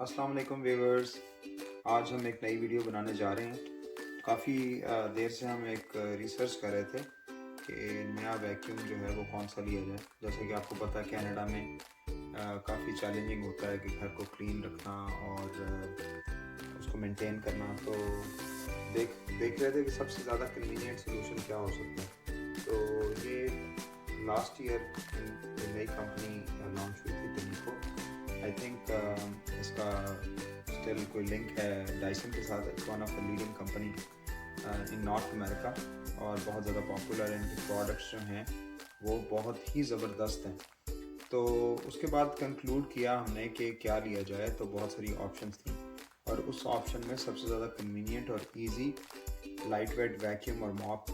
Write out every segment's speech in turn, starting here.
अस्सलाम वालेकुम व्यूअर्स। आज हम एक नई वीडियो बनाने जा रहे हैं। काफ़ी देर से हम एक रिसर्च कर रहे थे कि नया वैक्यूम जो है वो कौन सा लिया जाए। जैसे कि आपको पता है कनाडा में काफ़ी चैलेंजिंग होता है कि घर को क्लीन रखना और उसको मेंटेन करना। तो देख देख रहे थे कि सबसे ज़्यादा कन्वीनियंट सोल्यूशन क्या हो सकता है। तो ये लास्ट ईयर एक नई कंपनी लॉन्च हुई थी टेनिको। आई थिंक इसका स्टिल कोई लिंक है डाइसन के साथ। It's one of the leading company in north America और बहुत ज़्यादा पॉपुलर है। इनके प्रोडक्ट्स जो हैं वो बहुत ही ज़बरदस्त हैं। तो उसके बाद कंक्लूड किया हमने कि क्या लिया जाए, तो बहुत सारी ऑप्शंस थी और उस ऑप्शन में सबसे ज़्यादा कन्वीनियंट और इजी लाइट वेट वैक्यूम और मॉप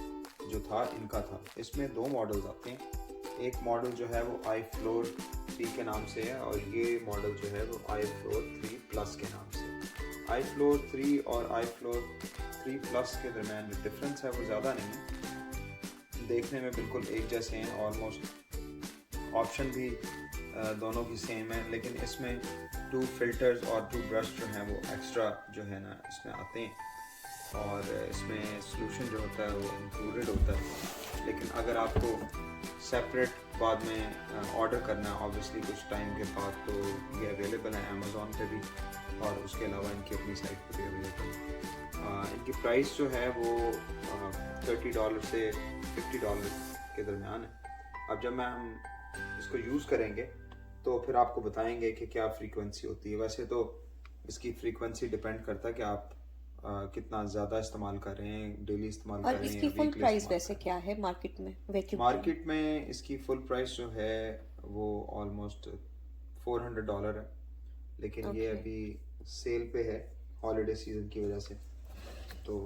जो था इनका था। इसमें दो मॉडल्स आते हैं। एक मॉडल जो है वो आई फ्लोर 3 के नाम से है और ये मॉडल जो है वो आई फ्लोर 3 प्लस के नाम से। आई फ्लोर 3 और आई फ्लोर 3 प्लस के दरमियान जो डिफरेंस है वो ज़्यादा नहीं है, देखने में बिल्कुल एक जैसे हैं ऑलमोस्ट। ऑप्शन भी दोनों की सेम है, लेकिन इसमें 2 फिल्टर्स और 2 ब्रश जो हैं वो एक्स्ट्रा जो है ना इसमें आते हैं और इसमें सॉल्यूशन जो होता है वो इंक्लूडेड होता है। लेकिन अगर आपको सेपरेट बाद में ऑर्डर करना है ऑब्वियसली कुछ टाइम के बाद, तो ये अवेलेबल है अमेज़ॉन पे भी और उसके अलावा इनकी अपनी साइट पर भी अवेलेबल है। इनकी प्राइस जो है वो $30 से $50 के दरमियान है। अब जब हम इसको यूज़ करेंगे तो फिर आपको बताएंगे कि क्या फ्रीक्वेंसी होती है। वैसे तो इसकी फ्रीक्वेंसी डिपेंड करता है कि आप कितना ज़्यादा इस्तेमाल कर रहे हैं, डेली इस्तेमाल कर और रहे हैं इसकी या फुल वीकली प्राइस इस्तेमाल वैसे कर रहे क्या हैं। है मार्केट में वैक्यूम की? मार्केट में इसकी फुल प्राइस जो है वो ऑलमोस्ट $400 है, लेकिन ये ओके। अभी सेल पे है हॉलीडे सीजन की वजह से, तो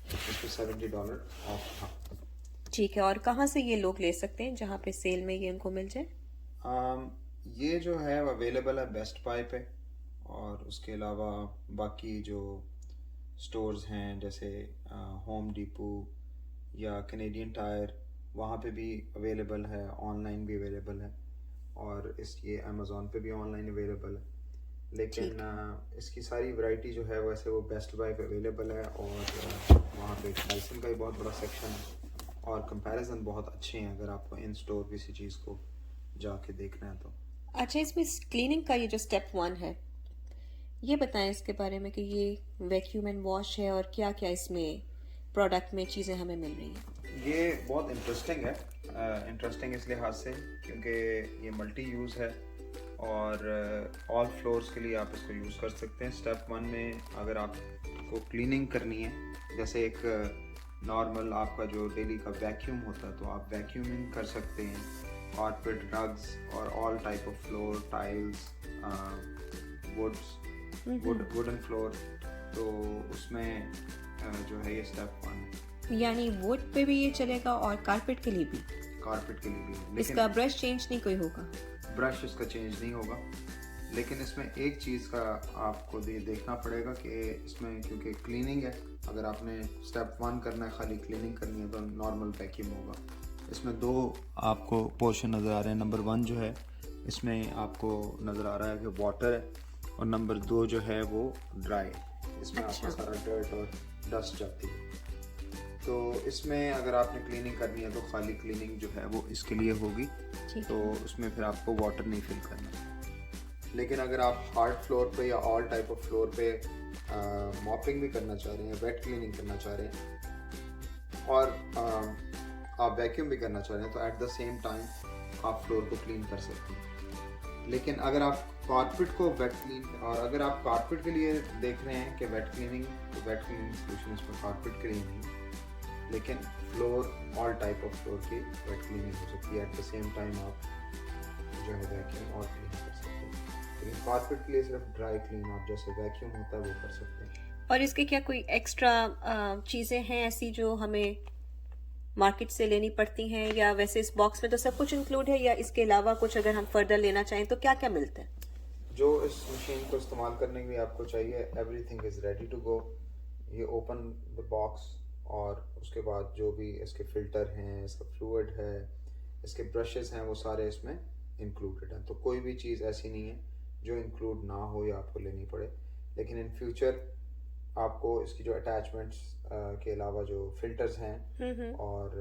इस पे $70 ऑफ था। ठीक है, और कहाँ से ये लोग ले सकते हैं जहाँ पे सेल में ये उनको मिल जाए? ये जो है अवेलेबल है बेस्ट बाय पे और उसके अलावा बाकी जो स्टोर्स हैं जैसे होम डिपो या कैनेडियन टायर, वहाँ पे भी अवेलेबल है, ऑनलाइन भी अवेलेबल है और ये अमेज़ॉन पे भी ऑनलाइन अवेलेबल है। लेकिन ठीक है। इसकी सारी वैरायटी जो है वैसे वो बेस्ट बाय पे अवेलेबल है और वहाँ पे डाइसन का भी बहुत बड़ा सेक्शन है और कंपैरिजन बहुत अच्छे हैं अगर आपको इन स्टोर किसी चीज़ को जाके देखना है तो। अच्छा, इसमें क्लीनिंग का ये जो स्टेप 1 है, ये बताएं इसके बारे में कि ये वैक्यूम एंड वॉश है और क्या क्या इसमें प्रोडक्ट में चीज़ें हमें मिल रही हैं। ये बहुत इंटरेस्टिंग है। इंटरेस्टिंग इस लिहाज से क्योंकि ये मल्टी यूज़ है और ऑल फ्लोर्स के लिए आप इसको यूज़ कर सकते हैं। स्टेप 1 में अगर आपको क्लीनिंग करनी है, जैसे एक नॉर्मल आपका जो डेली का वैक्यूम होता है, तो आप वैक्यूमिंग कर सकते हैं कारपेट, रग्स और all type of floor, tiles, wooden floor. तो उसमें जो है ये स्टेप 1 है। यानी वुड पे भी ये चलेगा और कारपेट के लिए भी? कारपेट के लिए भी है, लेकिन इसका ब्रश चेंज नहीं कोई होगा? ब्रश इसका चेंज नहीं होगा। लेकिन इसमें एक चीज़ का आपको देखना पड़ेगा कि इसमें क्योंकि क्लीनिंग है, अगर आपने स्टेप 1 करना है, खाली क्लीनिंग करनी है, तो नॉर्मल वैक्यूम होगा। इसमें 2 आपको पोर्शन नज़र आ रहे हैं। नंबर 1 जो है इसमें आपको नज़र आ रहा है कि वाटर है और नंबर 2 जो है वो ड्राई है। इसमें आपका सारा डर्ट और डस्ट जाती है। तो इसमें अगर आपने क्लीनिंग करनी है तो खाली क्लीनिंग जो है वो इसके लिए होगी, तो उसमें फिर आपको वाटर नहीं फिल करना। लेकिन अगर आप हार्ड फ्लोर पे या ऑल टाइप ऑफ फ्लोर पे मॉपिंग भी करना चाह रहे हैं, वेट क्लीनिंग करना चाह रहे हैं और आप वैक्यूम भी करना चाह रहे हैं, तो एट द सेम टाइम आप फ्लोर को क्लीन कर सकते हैं। लेकिन अगर आप कारपेट को वेट क्लीन, और अगर आप कारपेट के लिए देख रहे हैं कि वेट क्लीनिंग, तो वेट क्लीनिंग सोल्यूशन इसमें कारपेट के लिए नहीं, लेकिन floor, all type of floor की वेट क्लीनिंग हो सकती है। एट द सेम टाइम आप जो है वैक्यूम और क्लीन कर सकते हैं। लेकिन कारपेट के लिए सिर्फ ड्राई क्लीन आप जैसे वैक्यूम होता है वो कर सकते हैं। और इसके क्या कोई एक्स्ट्रा चीज़ें हैं ऐसी जो हमें मार्केट से लेनी पड़ती हैं, या वैसे इस बॉक्स में तो सब कुछ इंक्लूड है, या इसके अलावा कुछ अगर हम फर्दर लेना चाहें तो क्या क्या मिलता है? जो इस मशीन को इस्तेमाल करने के लिए आपको चाहिए, everything is ready to go. ये ओपन द बॉक्स और उसके बाद जो भी इसके फ़िल्टर हैं, इसका फ्लूइड है, इसके ब्रशेस हैं, वो सारे इसमें इंक्लूडेड हैं। तो कोई भी चीज़ ऐसी नहीं है जो इंक्लूड ना हो या आपको लेनी पड़े, लेकिन इन फ्यूचर आपको इसकी जो अटैचमेंट्स के अलावा जो फिल्टर्स हैं और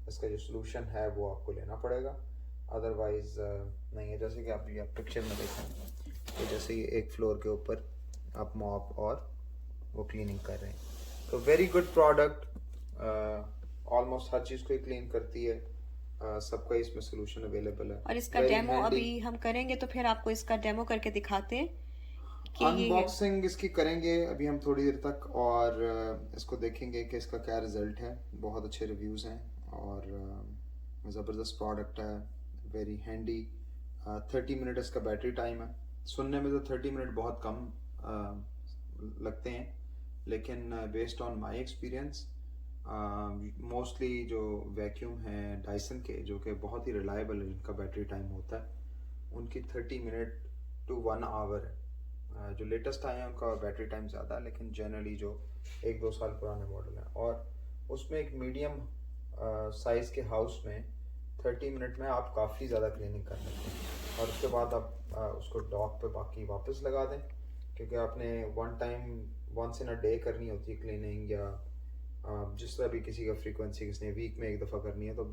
इसका जो सोल्यूशन है वो आपको लेना पड़ेगा, अदरवाइज नहीं है। जैसे कि आप ये पिक्चर में देखें तो जैसे ये एक फ्लोर के ऊपर आप मॉप और वो क्लीनिंग कर रहे हैं, तो वेरी गुड प्रोडक्ट, ऑलमोस्ट हर चीज़ को ही क्लीन करती है, सबका इसमें सोल्यूशन अवेलेबल है। और इसका Very डेमो handy। अभी हम करेंगे तो फिर आपको इसका डेमो करके दिखाते हैं कि ये है। अनबॉक्सिंग इसकी करेंगे अभी हम थोड़ी देर तक, और इसको देखेंगे कि इसका क्या रिजल्ट है। बहुत अच्छे रिव्यूज़ हैं और ज़बरदस्त प्रोडक्ट है, वेरी हैंडी। 30 मिनट इसका बैटरी टाइम है। सुनने में तो 30 मिनट बहुत कम लगते हैं, लेकिन based on my experience mostly जो वैक्यूम है डायसन के, जो कि बहुत ही रिलायबल इनका बैटरी टाइम होता है, उनकी 30 मिनट टू 1 आवर है। जो लेटेस्ट आए हैं उनका बैटरी टाइम ज़्यादा है, लेकिन जनरली जो 1-2 साल पुराने मॉडल हैं, और उसमें एक मीडियम साइज़ के हाउस में 30 मिनट में आप काफ़ी ज़्यादा क्लीनिंग कर सकते हैं, और उसके बाद आप उसको डॉक पे बाकी वापस लगा दें, क्योंकि आपने one time once in a day करनी होती है क्लीनिंग, या जिस तरह भी किसी का फ्रीक्वेंसी किसी ने वीक में एक दफ़ा करनी है, तो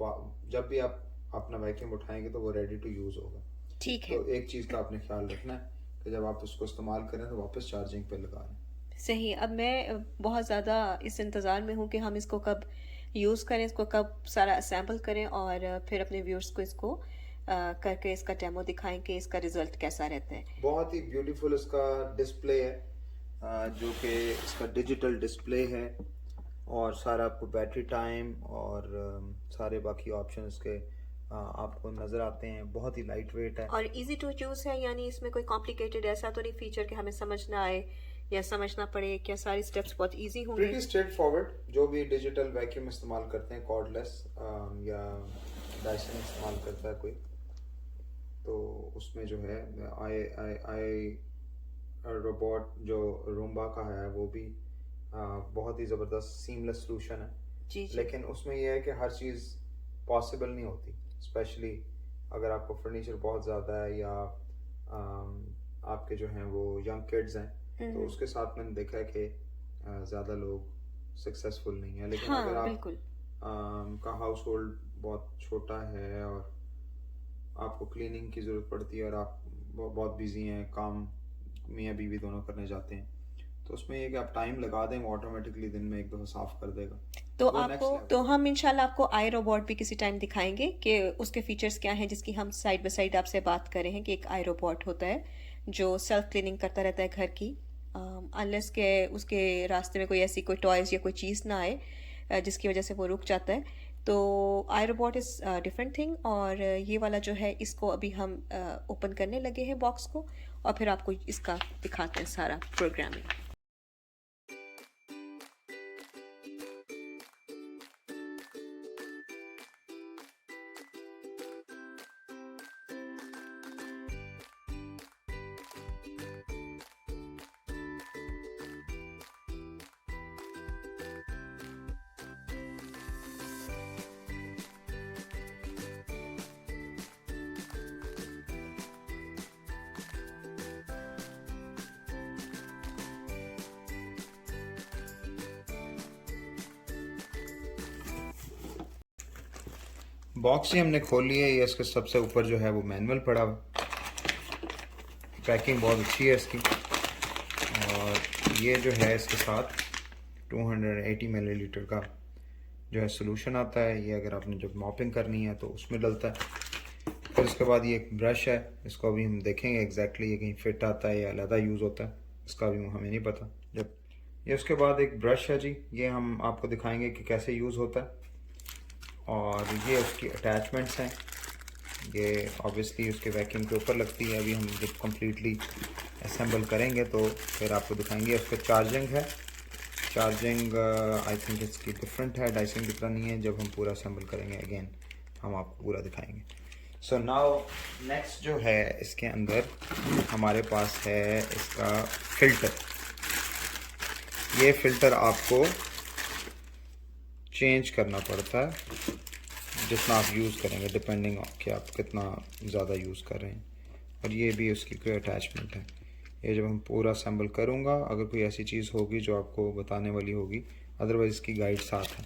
जब भी आप अपना वैक्यूम उठाएंगे तो वो रेडी टू यूज़ होगा। ठीक है। तो एक चीज़ का आपने ख्याल रखना है कि जब आप उसको इस्तेमाल करें तो वापस चार्जिंग पे लगा लें। सही। अब मैं बहुत ज़्यादा इस इंतज़ार में हूँ कि हम इसको कब यूज़ करें, इसको कब सारा असेंबल करें और फिर अपने व्यूअर्स को इसको करके इसका डेमो दिखाएं कि इसका रिजल्ट कैसा रहता है। बहुत ही ब्यूटीफुल इसका डिस्प्ले है, जो कि इसका डिजिटल डिस्प्ले है, और सारा आपको बैटरी टाइम और सारे बाकी ऑप्शन इसके आपको नज़र आते हैं। बहुत ही लाइट वेट है और इजी टू यूज़ है, यानी इसमें कोई कॉम्प्लिकेटेड ऐसा तो नहीं फीचर कि हमें समझ ना आए या समझना पड़े, क्या सारी स्टेप्स बहुत इजी होंगे? Pretty straight forward. जो भी डिजिटल वैक्यूम इस्तेमाल करते हैं, कॉर्डलेस या डायसन इस्तेमाल करता है कोई, तो उसमें जो है आई रोबोट जो रूम्बा का है वो भी बहुत ही ज़बरदस्त सीमलेस सॉल्यूशन है। जी जी। लेकिन उसमें यह है कि हर चीज़ पॉसिबल नहीं होती, स्पेशली अगर आपको फर्नीचर बहुत ज़्यादा है या आपके जो हैं वो यंग किड्स हैं, तो उसके साथ मैंने देखा है कि ज़्यादा लोग सक्सेसफुल नहीं है। लेकिन हाँ, अगर आप बिल्कुल। का हाउस होल्ड बहुत छोटा है और आपको क्लीनिंग की ज़रूरत पड़ती है और आप बहुत बिजी हैं, काम मियाँ बीवी दोनों करने जाते हैं, तो उसमें ये कि आप टाइम लगा दें, वो ऑटोमेटिकली दिन में एक दफ़ा साफ़ कर देगा। तो वो आपको next level। तो हम इंशाल्लाह आपको आई रोबोट भी किसी टाइम दिखाएंगे कि उसके फीचर्स क्या हैं, जिसकी हम साइड बाय साइड आपसे बात कर रहे हैं कि एक आई रोबोट होता है जो सेल्फ क्लीनिंग करता रहता है घर की, अनलेस के उसके रास्ते में कोई ऐसी कोई टॉयज या कोई चीज़ ना आए जिसकी वजह से वो रुक जाता है। तो आई रोबोट इज़ डिफरेंट थिंग, और ये वाला जो है इसको अभी हम ओपन करने लगे हैं बॉक्स को, और फिर आपको इसका दिखाते हैं सारा प्रोग्रामिंग। बॉक्स ही हमने खोल लिया है। ये इसके सबसे ऊपर जो है वो मैनुअल पड़ा हुआ, पैकिंग बहुत अच्छी है इसकी, और ये जो है इसके साथ 280 मिलीलीटर का जो है सोल्यूशन आता है। ये अगर आपने जब मॉपिंग करनी है तो उसमें डलता है। फिर उसके बाद ये एक ब्रश है, इसको अभी हम देखेंगे एग्जैक्टली ये कहीं फिट आता है या अलहदा यूज़ होता है, इसका भी हमें नहीं पता। जब ये उसके बाद एक ब्रश है जी, ये हम आपको दिखाएंगे कि कैसे यूज़ होता है, और ये उसकी अटैचमेंट्स हैं। ये ऑब्वियसली उसके वैक्यूम के ऊपर लगती है। अभी हम जब कम्प्लीटली असेंबल करेंगे तो फिर आपको दिखाएंगे। उसका चार्जिंग है, चार्जिंग आई थिंक इसकी डिफरेंट है, डायसन की तरह नहीं है। जब हम पूरा असेंबल करेंगे अगेन हम आपको पूरा दिखाएंगे। सो नाउ नेक्स्ट जो है इसके अंदर हमारे पास है इसका फ़िल्टर। ये फ़िल्टर आपको चेंज करना पड़ता है जितना आप यूज़ करेंगे, डिपेंडिंग ऑन कि आप कितना ज़्यादा यूज़ कर रहे हैं। और ये भी उसकी कोई अटैचमेंट है। ये जब हम पूरा असेंबल करूँगा, अगर कोई ऐसी चीज़ होगी जो आपको बताने वाली होगी, अदरवाइज़ इसकी गाइड साथ है।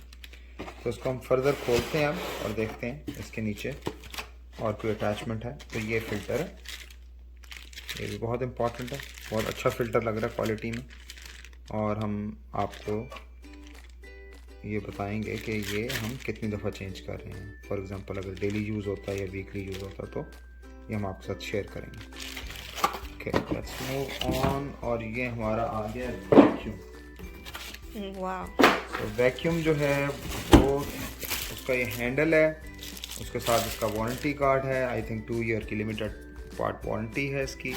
तो इसको हम फर्दर खोलते हैं अब और देखते हैं इसके नीचे और कोई अटैचमेंट है। तो ये फ़िल्टर है, ये भी बहुत इम्पॉर्टेंट है, बहुत अच्छा फ़िल्टर लग रहा है क्वालिटी में। और हम आपको ये बताएंगे कि ये हम कितनी दफ़ा चेंज कर रहे हैं। फॉर एग्ज़ाम्पल अगर डेली यूज़ होता है या वीकली यूज़ होता है तो ये हम आपके साथ शेयर करेंगे। Okay, let's move on. और ये हमारा आ गया वैक्यूम। वाह। तो वैक्यूम जो है वो, उसका ये हैंडल है, उसके साथ इसका वारंटी कार्ड है। आई थिंक 2 ईयर की लिमिटेड पार्ट वारंटी है इसकी।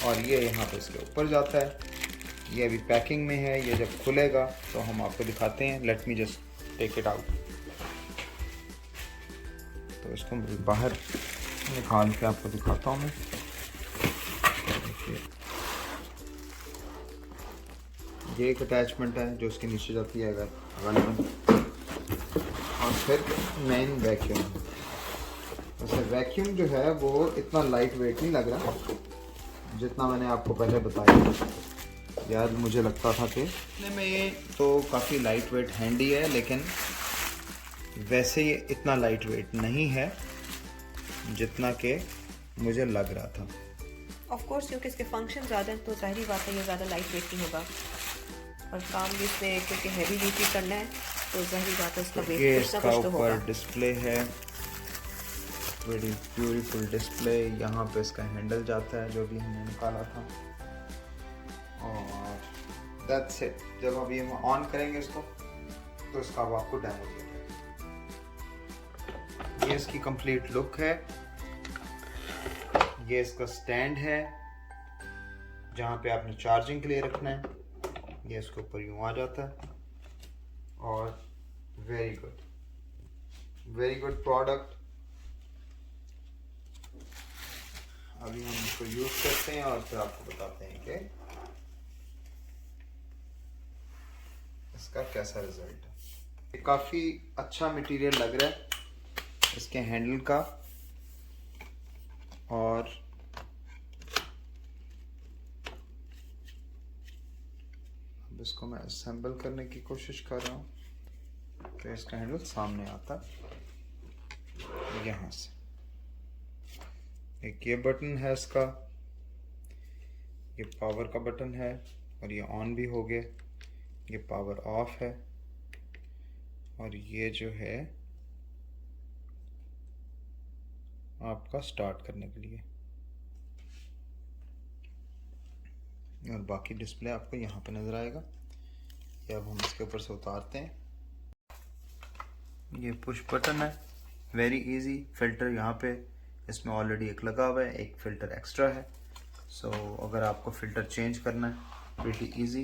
और ये यहाँ पे इसके ऊपर जाता है। ये अभी पैकिंग में है, ये जब खुलेगा तो हम आपको दिखाते हैं। Let me just take it out. तो इसको बाहर निकाल के आपको दिखाता हूँ मैं। ये एक अटैचमेंट है जो उसके नीचे जाती है अवेलेबल। और फिर मेन वैक्यूम। वैसे वैक्यूम जो है वो इतना लाइट वेट नहीं लग रहा जितना मैंने आपको पहले बताया। यार मुझे लगता था कि में ये तो काफ़ी लाइट वेट हैंडी है, लेकिन वैसे ये इतना लाइट वेट नहीं है जितना कि मुझे लग रहा था। ऑफ कोर्स, क्योंकि इसके फंक्शन ज़्यादा हैं तो जाहिर बात है ये ज़्यादा लाइट वेट नहीं होगा। और काम भी इसमें क्योंकि हैवी ड्यूटी करना है तो जाहिर बात है इसका वेट ये कुछ ना इसका कुछ तो होगा। ऊपर डिस्प्ले है, वेरी ब्यूटीफुल डिस्प्ले। यहाँ पे इसका हैंडल जाता है जो भी हमने निकाला था। और दैट्स इट। जब अभी हम ऑन करेंगे इसको तो इसका अब आपको डेमो देंगे। ये इसकी कंप्लीट लुक है। ये इसका स्टैंड है जहाँ पे आपने चार्जिंग के लिए रखना है। ये इसके ऊपर यूँ आ जाता है। और वेरी गुड प्रोडक्ट। अभी हम इसको यूज़ करते हैं और फिर आपको बताते हैं कि इसका कैसा रिजल्ट है। ये काफ़ी अच्छा मटेरियल लग रहा है इसके हैंडल का। और अब इसको मैं असेंबल करने की कोशिश कर रहा हूँ। तो इसका हैंडल सामने आता है यहाँ से। एक ये बटन है इसका, ये पावर का बटन है और ये ऑन भी हो गया। ये पावर ऑफ है। और ये जो है आपका स्टार्ट करने के लिए। और बाकी डिस्प्ले आपको यहाँ पे नज़र आएगा। ये अब हम इसके ऊपर से उतारते हैं। ये पुश बटन है, वेरी इजी। फ़िल्टर यहाँ पे इसमें ऑलरेडी एक लगा हुआ है, एक फ़िल्टर एक्स्ट्रा है। सो अगर आपको फ़िल्टर चेंज करना है प्रीटी इजी।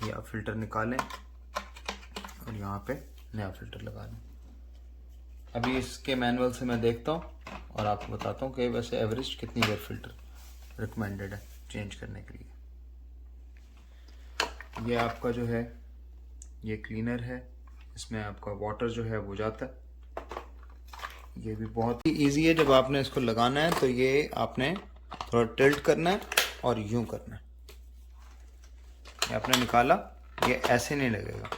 ये आप फ़िल्टर निकालें और यहाँ पे नया फ़िल्टर लगा लें। अभी इसके मैनुअल से मैं देखता हूँ और आपको बताता हूँ कि वैसे एवरेज कितनी देर फ़िल्टर रिकमेंडेड है चेंज करने के लिए। ये आपका जो है ये क्लीनर है, इसमें आपका वाटर जो है वो जाता है। ये भी बहुत ही इजी है। जब आपने इसको लगाना है तो ये आपने थोड़ा टिल्ट करना है और यूं करना है। ये आपने निकाला, ये ऐसे नहीं लगेगा।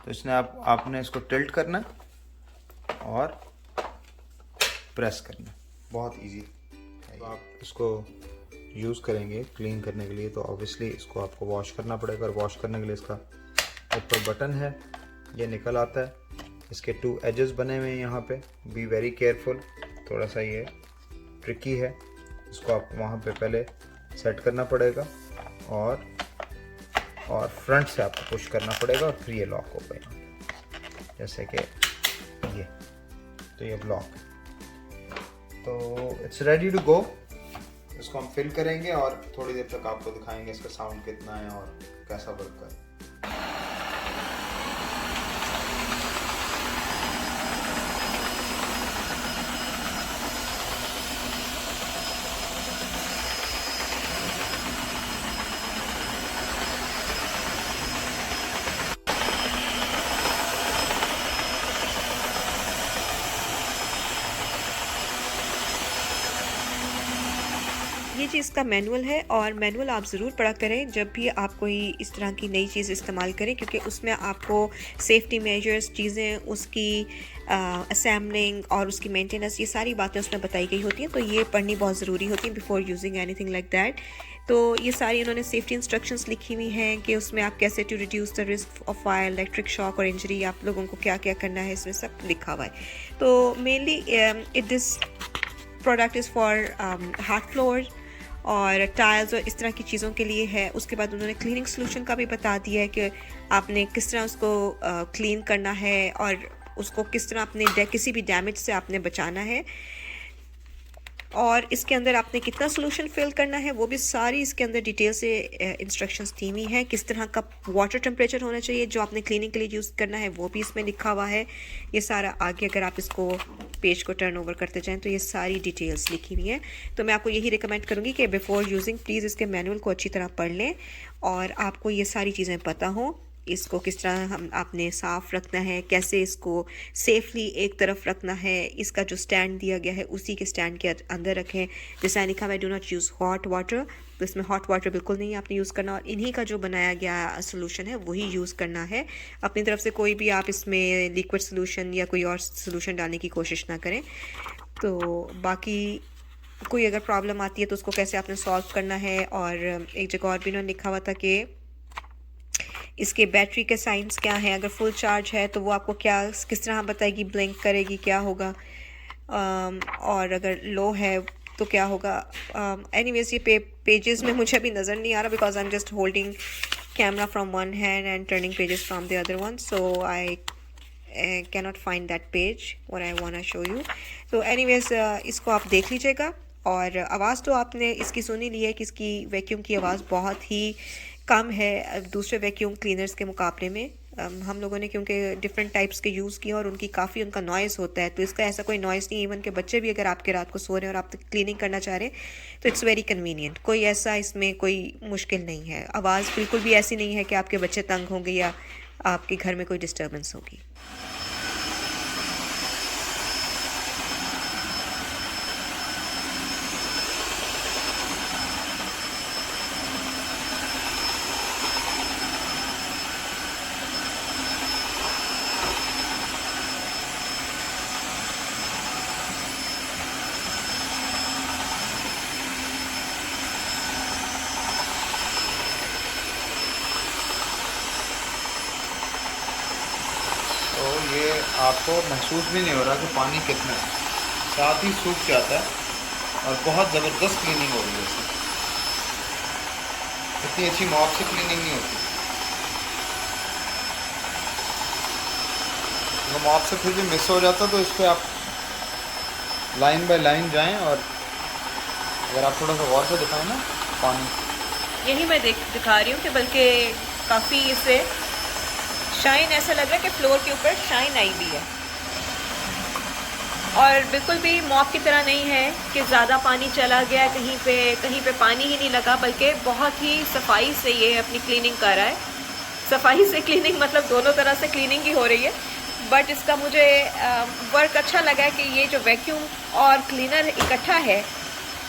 तो इसने आपने इसको टिल्ट करना है और प्रेस करना है। बहुत इजी है। तो आप इसको यूज़ करेंगे क्लीन करने के लिए तो ऑब्वियसली इसको आपको वॉश करना पड़ेगा। और वॉश करने के लिए इसका ऊपर बटन है, ये निकल आता है। इसके 2 एजेस बने हुए हैं यहाँ पे। बी वेरी केयरफुल, थोड़ा सा ये ट्रिकी है। इसको आपको वहाँ पे पहले सेट करना पड़ेगा और फ्रंट से आपको पुश करना पड़ेगा और फिर ये लॉक होगा यहाँ पे। जैसे कि ये, तो ये ब्लॉक। तो इट्स रेडी टू गो। इसको हम फिल करेंगे और थोड़ी देर तक आपको दिखाएंगे इसका साउंड कितना है और कैसा वर्क कर। जी इसका मैनुअल है, और मैनुअल आप ज़रूर पढ़ा करें जब भी आप कोई इस तरह की नई चीज़ इस्तेमाल करें, क्योंकि उसमें आपको सेफ्टी मेजर्स, चीज़ें, उसकी असेंबलिंग और उसकी मेंटेनेंस, ये सारी बातें उसमें बताई गई होती हैं। तो ये पढ़नी बहुत ज़रूरी होती है before using anything like that. तो ये सारी इन्होंने सेफ्टी इंस्ट्रक्शंस लिखी हुई हैं कि उसमें आप कैसे to reduce the risk of fire, electric shock और इंजरी, आप लोगों को क्या क्या करना है, इसमें सब लिखा हुआ है। तो mainly this product is for hard floor और टाइल्स और इस तरह की चीज़ों के लिए है। उसके बाद उन्होंने क्लीनिंग सोल्यूशन का भी बता दिया है कि आपने किस तरह उसको क्लीन करना है और उसको किस तरह अपने किसी भी डैमेज से आपने बचाना है, और इसके अंदर आपने कितना सोल्यूशन फिल करना है, वो भी सारी इसके अंदर डिटेल से इंस्ट्रक्शंस दी हुई हैं। किस तरह का वाटर टेम्परेचर होना चाहिए जो आपने क्लीनिंग के लिए यूज़ करना है, वो भी इसमें लिखा हुआ है। ये सारा आगे अगर आप इसको पेज को टर्न ओवर करते जाएं तो ये सारी डिटेल्स लिखी हुई हैं। तो मैं आपको यही रिकमेंड करूँगी कि बिफोर यूजिंग प्लीज़ इसके मैनुअल को अच्छी तरह पढ़ लें और आपको ये सारी चीज़ें पता हों। इसको किस तरह हम आपने साफ़ रखना है, कैसे इसको सेफली एक तरफ रखना है, इसका जो स्टैंड दिया गया है उसी के स्टैंड के अंदर रखें। जैसे लिखा हुआ है do not use hot water, तो इसमें हॉट वाटर बिल्कुल नहीं आपने यूज़ करना, और इन्हीं का जो बनाया गया सोल्यूशन है वही यूज़ करना है। अपनी तरफ से कोई भी आप इसमें लिक्विड सोल्यूशन या कोई और सोल्यूशन डालने की कोशिश ना करें। तो बाकी कोई अगर प्रॉब्लम आती है तो उसको कैसे आपने सॉल्व करना है। और एक जगह और भी उन्होंने लिखा हुआ था कि इसके बैटरी के साइंस क्या हैं, अगर फुल चार्ज है तो वो आपको क्या किस तरह बताएगी, ब्लिंक करेगी, क्या होगा, और अगर लो है तो क्या होगा। एनीवेज ये पेजेस में मुझे अभी नज़र नहीं आ रहा because I am just holding camera from one hand and turning pages from the other one, so I cannot find that page what I want to show you. तो anyways इसको आप देख लीजिएगा। और आवाज़ तो आपने इसकी सुनी ली है कि इसकी वैक्यूम की आवाज़ बहुत ही कम है दूसरे वैक्यूम क्लीनर्स के मुकाबले में। हम लोगों ने क्योंकि डिफरेंट टाइप्स के यूज़ किए और उनका नॉइज़ होता है, तो इसका ऐसा कोई नॉइज़ नहीं। इवन के बच्चे भी अगर आपके रात को सो रहे हैं और आप क्लीनिंग करना चाह रहे हैं तो इट्स वेरी कन्वीनियंट, कोई ऐसा इसमें कोई मुश्किल नहीं है। आवाज़ बिल्कुल भी ऐसी नहीं है कि आपके बच्चे तंग होंगे या आपके घर में कोई डिस्टर्बेंस होगी। तो ये आपको महसूस भी नहीं हो रहा कि पानी कितना है, साथ ही सूख जाता है और बहुत ज़बरदस्त क्लीनिंग हो रही है इससे। इतनी अच्छी मॉप से क्लीनिंग नहीं होती। अगर मॉप से फिर भी मिस हो जाता तो इस पर आप लाइन बाय लाइन जाएं, और अगर आप थोड़ा सा गौर से दिखाएं ना पानी, यही मैं दिखा रही हूँ कि बल्कि काफ़ी इससे शाइन ऐसा लग रहा है कि फ्लोर के ऊपर शाइन आई भी है, और बिल्कुल भी मॉप की तरह नहीं है कि ज़्यादा पानी चला गया, कहीं पे पानी ही नहीं लगा, बल्कि बहुत ही सफाई से ये अपनी क्लीनिंग कर रहा है। सफाई से क्लीनिंग मतलब दोनों तरह से क्लीनिंग ही हो रही है, बट इसका मुझे वर्क अच्छा लगा है कि ये जो वैक्यूम और क्लीनर इकट्ठा है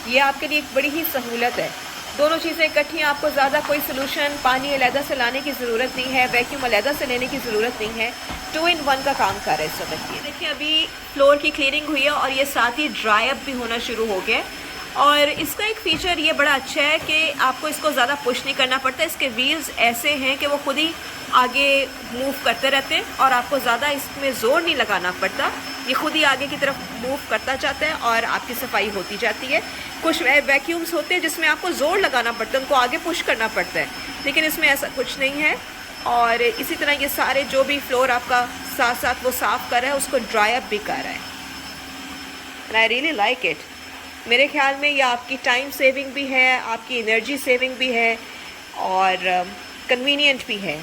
ये आपके लिए एक बड़ी ही सहूलत है। दोनों चीज़ें इकट्ठी हैं, आपको ज़्यादा कोई सोल्यूशन पानी अलहदा से लाने की ज़रूरत नहीं है, वैक्यूम अलहदा से लेने की ज़रूरत नहीं है, 2 in 1 का काम कर रहा है इस वक्त। ये देखिए अभी फ्लोर की क्लीनिंग हुई है और ये साथ ही ड्राई अप भी होना शुरू हो गया। और इसका एक फ़ीचर ये बड़ा अच्छा है कि आपको इसको ज़्यादा पुश नहीं करना पड़ता। इसके व्हील्स ऐसे हैं कि वो खुद ही आगे मूव करते रहते हैं और आपको ज़्यादा इसमें ज़ोर नहीं लगाना पड़ता, ये खुद ही आगे की तरफ मूव करता जाता है और आपकी सफाई होती जाती है। कुछ वैक्यूम्स होते हैं जिसमें आपको ज़ोर लगाना पड़ता है, उनको आगे पुश करना पड़ता है, लेकिन इसमें ऐसा कुछ नहीं है। और इसी तरह ये सारे जो भी फ्लोर आपका साथ साथ वो साफ़ कर रहा है उसको ड्राई अप भी कर रहा है, and I really like it. मेरे ख्याल में ये आपकी टाइम सेविंग भी है, आपकी एनर्जी सेविंग भी है और कन्वीनियंट भी है।